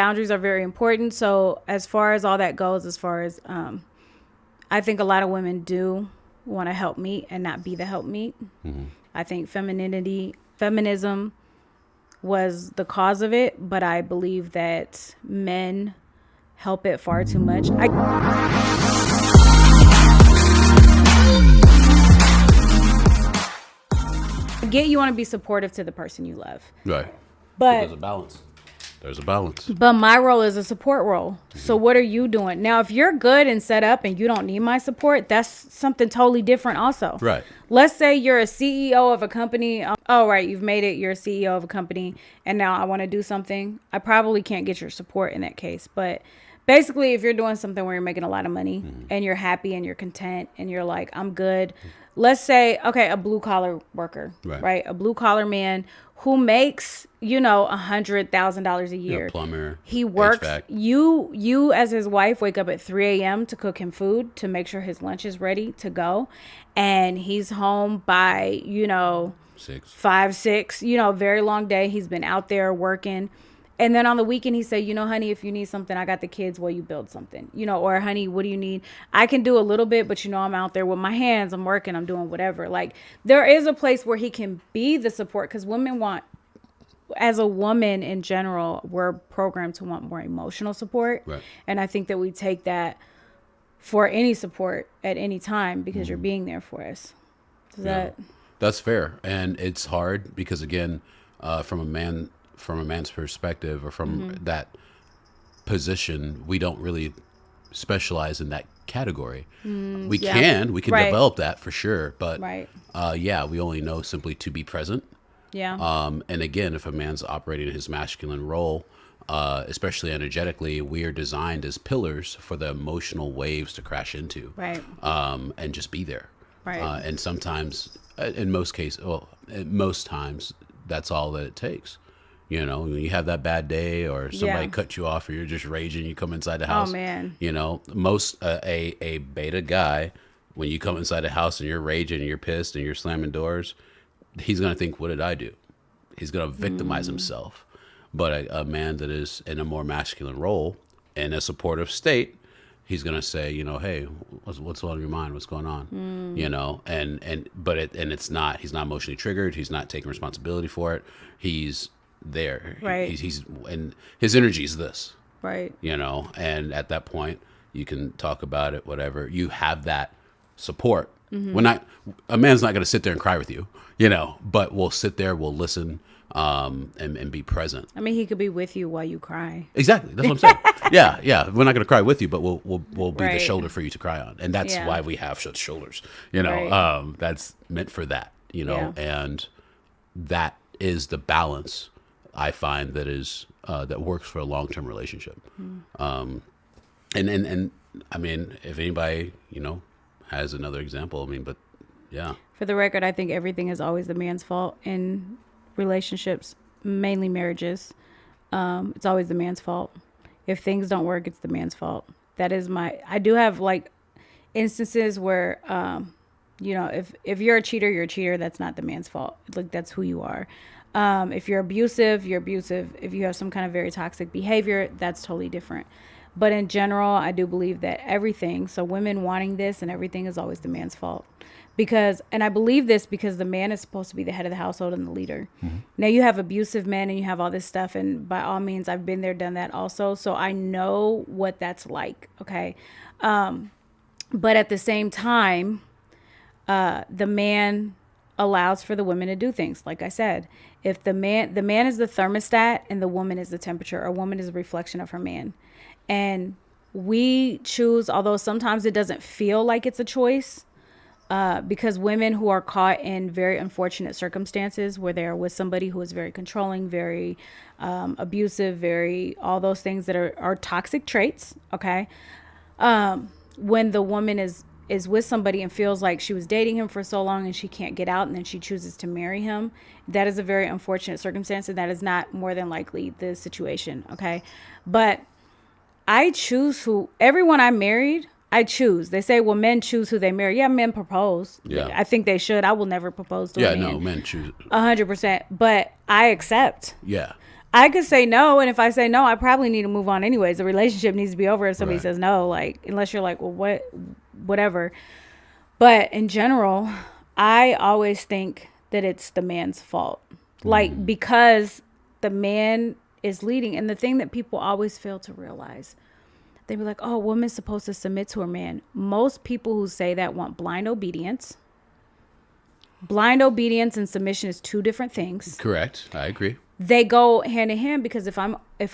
Boundaries are very important. So as far as all that goes, as far as I think a lot of women do want to help meet and not be the helpmeet. I think feminism was the cause of it, but I believe that men help it far too much. I get you want to be supportive to the person you love. Right. But there's a balance. There's a balance. But my role is a support role. So what are you doing? Now, if you're good and set up and you don't need my support, that's something totally different also. Right. Let's say you're a CEO of a company. Oh, right. You've made it. You're a CEO of a company. And now I want to do something. I probably can't get your support in that case. But basically, if you're doing something where you're making a lot of money and you're happy and you're content and you're like, I'm good. Let's say, okay, a blue collar worker, right? A blue collar man who makes, $100,000 a year. Plumber. He works. HVAC. You as his wife wake up at 3 a.m. to cook him food, to make sure his lunch is ready to go. And he's home by, 5, 6, very long day. He's been out there working. And then on the weekend, he said, honey, if you need something, I got the kids while you build something, or honey, what do you need? I can do a little bit, but I'm out there with my hands. I'm working. I'm doing whatever. Like there is a place where he can be the support, because women want, as a woman in general, we're programmed to want more emotional support. Right. And I think that we take that for any support at any time because you're being there for us. That's fair. And it's hard because, again, from a man's perspective, or from that position, we don't really specialize in that category. We can develop that for sure, but we only know simply to be present. And again, if a man's operating in his masculine role, especially energetically, we are designed as pillars for the emotional waves to crash into, and just be there. And sometimes, most times, that's all that it takes. When you have that bad day, or somebody cut you off, or you're just raging, you come inside the house. Oh man! Most a beta guy, when you come inside the house and you're raging, and you're pissed, and you're slamming doors, he's gonna think, "What did I do?" He's gonna victimize himself. But a man that is in a more masculine role, in a supportive state, he's gonna say, "Hey, what's on your mind? What's going on?" It's not. He's not emotionally triggered. He's not taking responsibility for it. He's there. He's and his energy is this. And at that point, you can talk about it. Whatever. You have that support. A man's not gonna sit there and cry with you. But we'll sit there. We'll listen. And be present. I mean, he could be with you while you cry. Exactly. That's what I'm saying. Yeah. We're not going to cry with you, but we'll be the shoulder for you to cry on. And that's why we have such shoulders, that's meant for that, and that is the balance I find that is, that works for a long-term relationship. And I mean, if anybody, has another example, but yeah. For the record, I think everything is always the man's fault in relationships, mainly marriages. It's always the man's fault. If things don't work, it's the man's fault. That is I do have instances where, if you're a cheater, you're a cheater. That's not the man's fault. That's who you are. If you're abusive, you're abusive. If you have some kind of very toxic behavior, that's totally different. But in general, I do believe that everything, so women wanting this and everything, is always the man's fault. And I believe this because the man is supposed to be the head of the household and the leader. Now you have abusive men and you have all this stuff. And by all means, I've been there, done that also. So I know what that's like. Okay. But at the same time, the man allows for the women to do things. Like I said, if the man is the thermostat and the woman is the temperature, a woman is a reflection of her man. And we choose, although sometimes it doesn't feel like it's a choice, because women who are caught in very unfortunate circumstances where they are with somebody who is very controlling, very abusive, all those things that are toxic traits. Okay. When the woman is with somebody and feels like she was dating him for so long and she can't get out, and then she chooses to marry him, that is a very unfortunate circumstance, and that is not more than likely the situation. Okay. But I choose everyone I married, I choose. They say, well, men choose who they marry. Yeah, men propose. Yeah. I think they should. I will never propose to a man. Yeah, no, men choose. 100%. But I accept. Yeah. I could say no, and if I say no, I probably need to move on anyways. The relationship needs to be over if somebody Right. says no, like unless you're like, well, whatever. But in general, I always think that it's the man's fault. Like because the man is leading, and the thing that people always fail to realize, they be like, "Oh, a woman's supposed to submit to her man." Most people who say that want blind obedience. Blind obedience and submission is two different things. Correct. I agree. They go hand in hand because if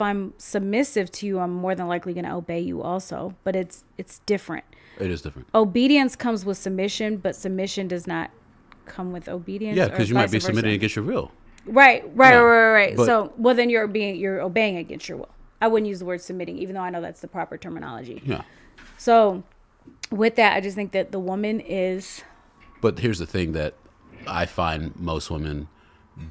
I'm submissive to you, I'm more than likely going to obey you also. But it's different. It is different. Obedience comes with submission, but submission does not come with obedience. Yeah, or because you might vice be versa. submitting against your will. Right. Yeah, but- So, well, then you're obeying against your will. I wouldn't use the word submitting, even though I know that's the proper terminology. Yeah. So, with that, I just think that the woman is But here's the thing that I find most women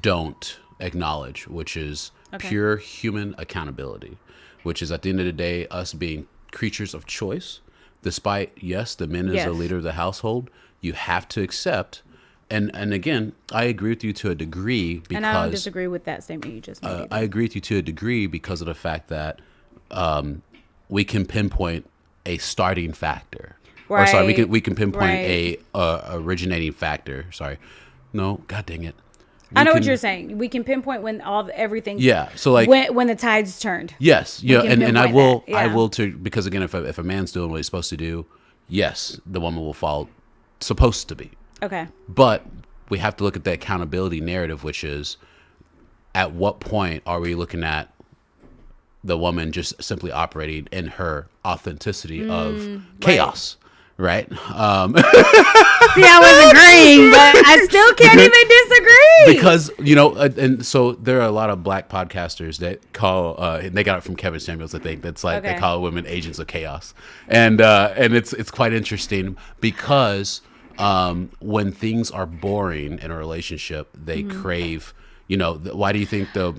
don't acknowledge, which is Okay. pure human accountability, which is at the end of the day, us being creatures of choice. Despite, yes, the man is Yes. a leader of the household, you have to accept. And again, I agree with you to a degree because and I don't disagree with that statement you just made. either. I agree with you to a degree because of the fact that we can pinpoint a starting factor. Or sorry, Right. we can pinpoint Right. a originating factor. Sorry, no, god dang it. I know We what can- you're saying. We can pinpoint when everything. Yeah, so like when the tides turned. yes, yeah, can and I pinpoint will that, I yeah. will too because again, if a man's doing what he's supposed to do, yes, the woman will fall supposed to be. Okay. But we have to look at the accountability narrative, which is at what point are we looking at the woman just simply operating in her authenticity of chaos, right? See, I was agreeing, but I still can't even disagree. Because, you know, and so there are a lot of black podcasters that call, and they got it from Kevin Samuels, I think, that's like, they Okay. call women agents of chaos. And it's quite interesting because when things are boring in a relationship, they Mm-hmm. crave, you know, why do you think the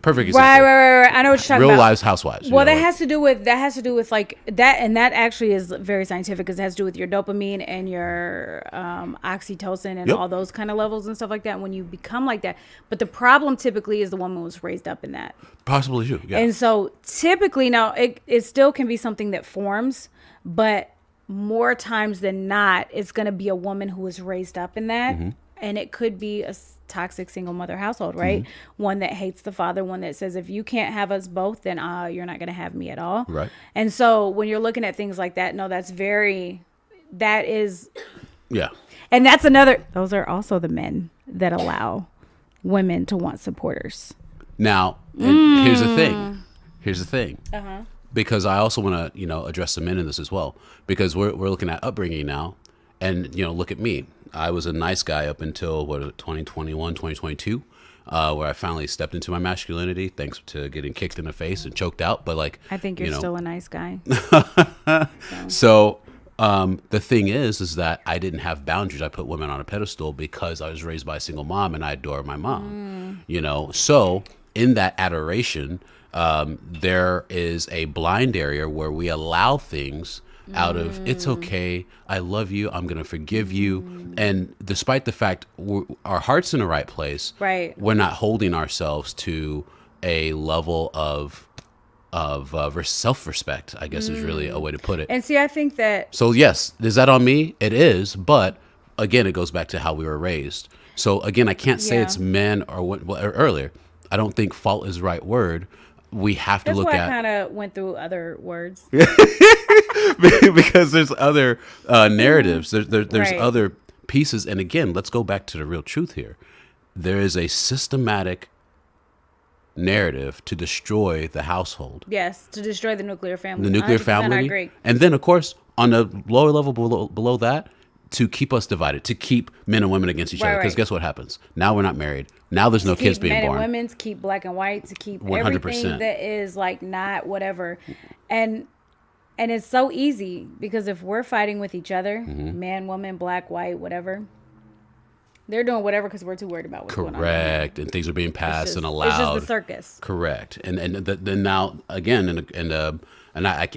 perfect example? Right. I know what you're talking Real about. Lives Housewives. you Well, know, that like- has to do with like that, and that actually is very scientific because it has to do with your dopamine and your oxytocin and Yep. all those kind of levels and stuff like that. When you become like that, but the problem typically is the woman was raised up in that. possibly you. Yeah. And so typically now it still can be something that forms, but more times than not, it's going to be a woman who was raised up in that. Mm-hmm. And it could be a toxic single mother household, right? One that hates the father, one that says, if you can't have us both, then you're not going to have me at all. Right. And so when you're looking at things like that, no, that is, yeah. and that's another, those are also the men that allow women to want supporters. Now, and here's the thing. Here's the thing. Uh-huh. Because I also want to, you know, address the men in this as well. Because we're looking at upbringing now, and you know, look at me. I was a nice guy up until 2021, 2022, where I finally stepped into my masculinity, thanks to getting kicked in the face and choked out. But like, I think you're you know, still a nice guy. So the thing is that I didn't have boundaries. I put women on a pedestal because I was raised by a single mom and I adore my mom. You know, so in that adoration, there is a blind area where we allow things out of it's okay, I love you, I'm gonna forgive you, and despite the fact our heart's in the right place, Right. we're not holding ourselves to a level of self-respect, I guess is really a way to put it. And see, I think that So yes, is that on me? It is, but again, it goes back to how we were raised. So again, I can't say Yeah. it's men or what. Well, earlier, I don't think fault is the right word. We have to that's look why I at kind of went through other words. because there's other narratives. There's Right. other pieces, and again, let's go back to the real truth here. There is a systematic narrative to destroy the household. Yes, to destroy the nuclear family. The nuclear 100%, family, I agree. and then of course on a lower level below that, to keep us divided, to keep men and women against each Right, other. Because right. guess what happens? Now we're not married. Now there's no kids Keep being men born. and women, to keep black and white, to keep 100%. everything that is like not whatever, and it's so easy because if we're fighting with each other, Mm-hmm. man, woman, black, white, whatever, they're doing whatever because we're too worried about what's going on. Correct, and things are being It's passed just- and It's allowed. just the circus. Correct, and then now again, and I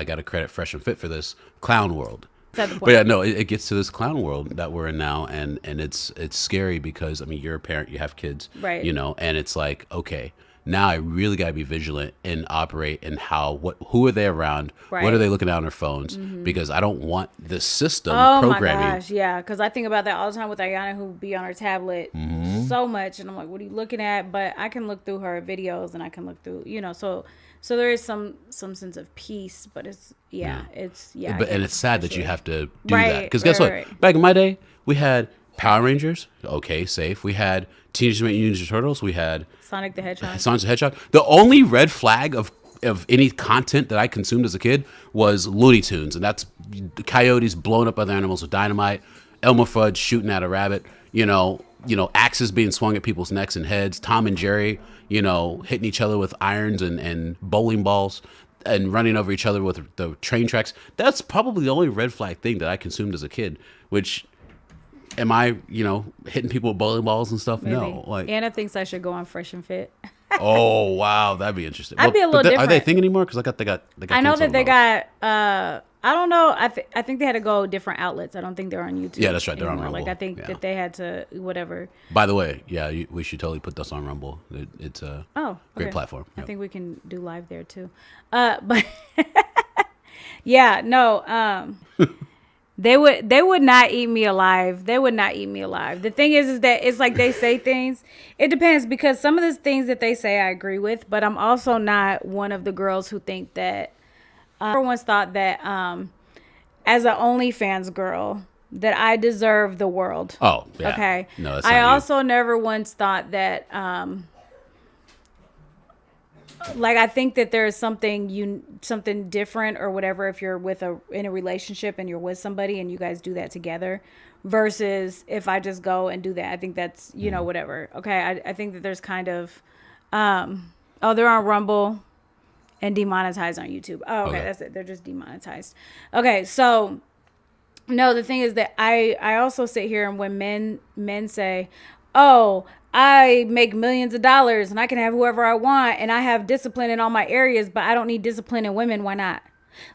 gotta credit Fresh and Fit for this clown world. That's the But point. yeah, no, it gets to this clown world that we're in now, and it's scary because I mean you're a parent, you have kids, Right. You know, and it's like okay, Now I really got to be vigilant and operate in who are they around? Right. What are they looking at on their phones? Because I don't want the system Oh my programming. gosh, yeah. Because I think about that all the time with Ayana, who be on her tablet so much, and I'm like, "What are you looking at?" But I can look through her videos, and I can look through, so there is some sense of peace. But it's it's I But get and it it's sad for that you sure. have to do Right, that. Because guess right, what? right. Back in my day, we had Power Rangers. Okay, safe. We had Teenage Mutant Ninja Turtles. We had Sonic the Hedgehog. Sonic the Hedgehog. The only red flag of any content that I consumed as a kid was Looney Tunes, and that's coyotes blowing up other animals with dynamite, Elmer Fudd shooting at a rabbit, axes being swung at people's necks and heads, Tom and Jerry, hitting each other with irons and bowling balls and running over each other with the train tracks. That's probably the only red flag thing that I consumed as a kid, which am I, hitting people with bowling balls and stuff? Maybe. No. Like, Anna thinks I should go on Fresh and Fit. oh wow, that'd be interesting. I'd be a little but Are they a different. thing anymore? Because they got. I know that canceled they about- got. I don't know. I think they had to go different outlets. I don't think they're on YouTube. Yeah, that's right. They're on anymore. Like Rumble. I think Yeah. that they had to whatever. By the way, yeah, we should totally put this on Rumble. It's a Oh, great okay. platform. I Yep. think we can do live there too. But yeah, no. They would not eat me alive. They would not eat me alive. The thing is that it's like they say things. It depends because some of the things that they say I agree with, but I'm also not one of the girls who think that. I never once thought that as an OnlyFans girl that I deserve the world. Oh, yeah. Okay. No, that's I not you. also never once thought that like I think that there's something different or whatever if you're in a relationship and you're with somebody and you guys do that together versus if I just go and do that. I think that's whatever. Okay, I think that there's kind of they're on Rumble and demonetized on YouTube. Oh, okay, that's it. They're just demonetized. Okay, so no, the thing is that I also sit here and when men say, "Oh, I make millions of dollars and I can have whoever I want and I have discipline in all my areas, but I don't need discipline in women. Why not?"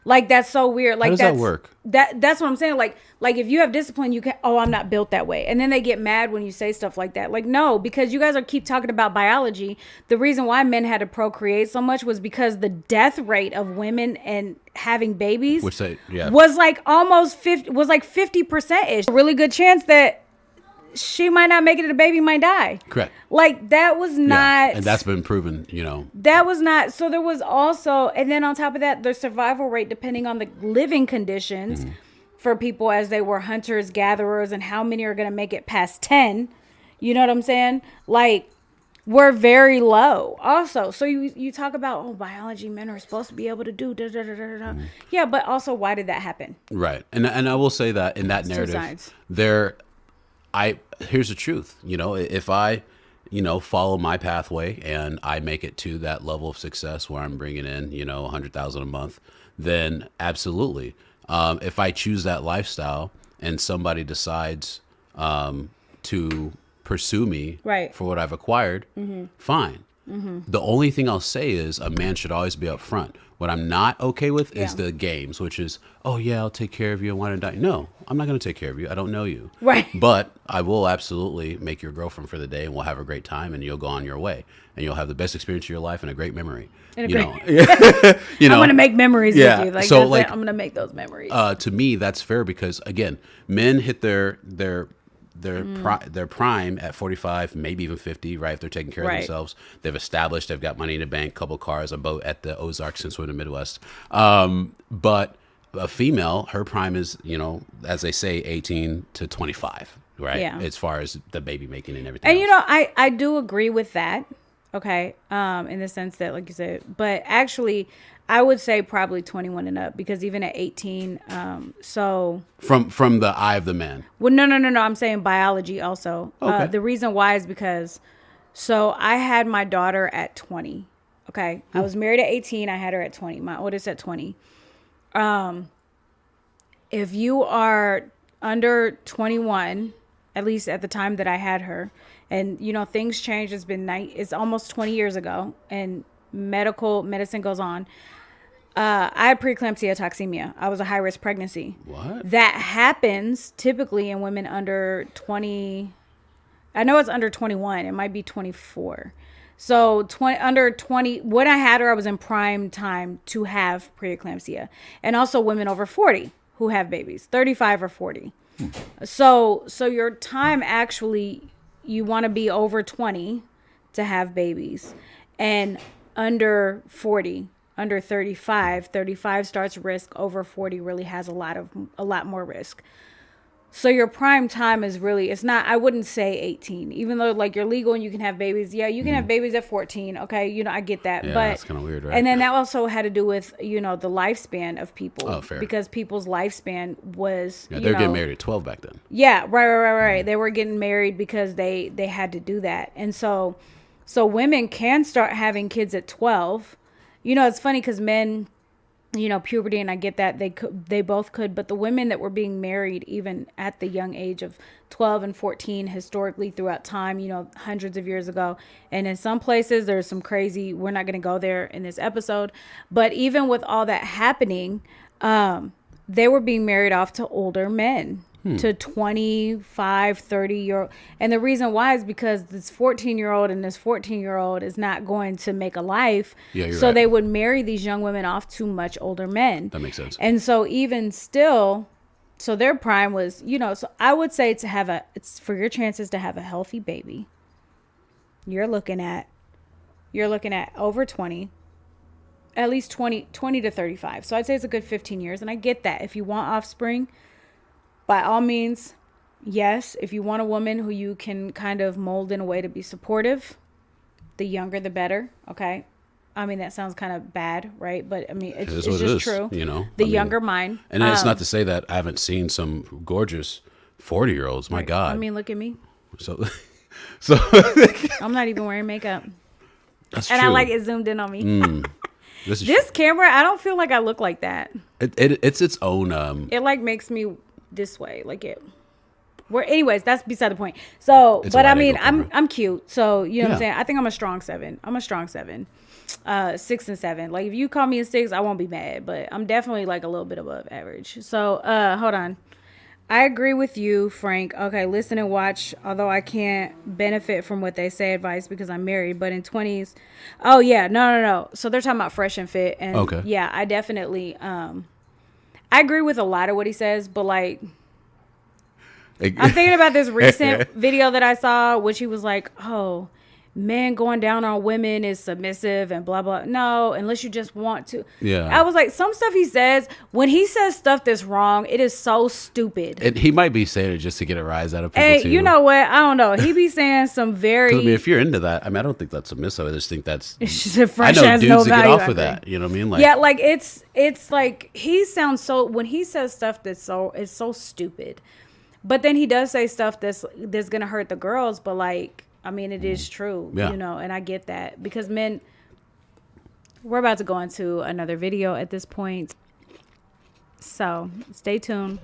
Like that's so weird. Like How does that work? That's what I'm saying. Like if you have discipline, you can. Oh, I'm not built that way, and then they get mad when you say stuff like that. Like no, because you guys keep talking about biology. The reason why men had to procreate so much was because the death rate of women and having babies was like almost 50 was like 50% ish. A really good chance that she might not make it and the baby might die. Correct. Like that was not, and that's been proven. That was not. So there was also, and then on top of that, the survival rate depending on the living conditions for people as they were hunters, gatherers, and how many are going to make it past 10. You know what I'm saying? Like we're very low. Also, so you talk about biology, men are supposed to be able to do da da da da da. Yeah, but also why did that happen? Right, and I will say that in that narrative, here's the truth. If I, follow my pathway and I make it to that level of success where I'm bringing in, 100,000 a month, then absolutely. If I choose that lifestyle and somebody decides to pursue me for what I've acquired, fine. The only thing I'll say is a man should always be upfront. What I'm not okay with is the games, which is, oh yeah, I'll take care of you and want to die. No, I'm not going to take care of you. I don't know you. Right. But I will absolutely make your girlfriend for the day and we'll have a great time and you'll go on your way and you'll have the best experience of your life and a great memory. I'm know, going to make memories with you. Like, so I'm going to make those memories. To me, that's fair because again, men hit their prime at 45, maybe even 50, right? If they're taking care of themselves, they've established, they've got money in the bank, couple cars, a boat at the Ozarks since we're in the Midwest. But a female, her prime is, as they say, 18 to 25, right? Yeah. As far as the baby making and everything. And I do agree with that. Okay. In the sense that, like you said, but actually I would say probably 21 and up because even at 18, so from the eye of the man. Well, no. I'm saying biology also. Okay. The reason why is because, so I had my daughter at 20. Okay. I was married at 18. I had her at 20. My oldest at 20. If you are under 21, at least at the time that I had her, and things change. It's almost 20 years ago, and medicine goes on. I had preeclampsia toxemia. I was a high risk pregnancy. What? That happens typically in women under 20. I know it's under 21. It might be 24. So 20 under 20 when I had her, I was in prime time to have preeclampsia. And also women over 40 who have babies, 35 or 40. So your time actually, you want to be over 20 to have babies, and under 40, under 35. 35 starts risk, over 40 really has a lot more risk. So your prime time is really, it's not, I wouldn't say 18, even though like you're legal and you can have babies. Yeah, you can have babies at 14. Okay. I get that. Yeah, But that's kind of weird, right? and then that also had to do with, the lifespan of people. Oh, fair. Because people's lifespan was, Yeah, they're getting married at 12 back then. Yeah, right. They were getting married because they had to do that. And so women can start having kids at 12. It's funny because men, puberty, and I get that they both could, but the women that were being married even at the young age of 12 and 14 historically throughout time, hundreds of years ago, and in some places there's some crazy, we're not going to go there in this episode, but even with all that happening, they were being married off to older men. To 25, 30-year-old. And the reason why is because this 14-year-old and this 14-year-old is not going to make a life. Yeah, you're so right. they would marry these young women off to much older men. That makes sense. And so even still, so their prime was, so I would say it's for your chances to have a healthy baby. You're looking at over 20, at least 20 to 35. So I'd say it's a good 15 years. And I get that. If you want offspring, by all means, yes. If you want a woman who you can kind of mold in a way to be supportive, the younger the better. Okay. I mean, that sounds kind of bad, right? But I mean, it's just true. The younger mind. And it's not to say that I haven't seen some gorgeous 40-year-olds. My God. I mean, look at me. So I'm not even wearing makeup. that's And true. I like it zoomed in on me. This is This camera, I don't feel like I look like that. it's its own. It like makes me this way, like it. Anyways, that's beside the point. So, It's a but I wide mean, angle camera. I'm cute. So you know what I'm Yeah. saying. I think I'm a strong 7. 6 and 7. Like if you call me a 6, I won't be mad. But I'm definitely like a little bit above average. So hold on. I agree with you, Frank. Okay, listen and watch. Although I can't benefit from what they say advice because I'm married. But in 20s, oh yeah, no. So they're talking about fresh and fit. And Okay. yeah, I definitely I agree with a lot of what he says, but like I'm thinking about this recent video that I saw, which he was like, "Oh, men going down on women is submissive and blah blah." No, unless you just want to. Yeah. I was like, some stuff he says, when he says stuff that's wrong, it is so stupid. He might be saying it just to get a rise out of people Hey, too. you know what? I don't know. He be saying some 'Cause, very. I mean, if you're into that, I mean, I don't think that's submissive. I just think that's. She's a I French know has dudes no that get value, off I of think. that. You know what I mean? Like, Yeah, like it's like he sounds so, when he says stuff that's it's so stupid, but then he does say stuff that's gonna hurt the girls. But like, I mean, it is true, Yeah. and I get that because men. We're about to go into another video at this point, so stay tuned.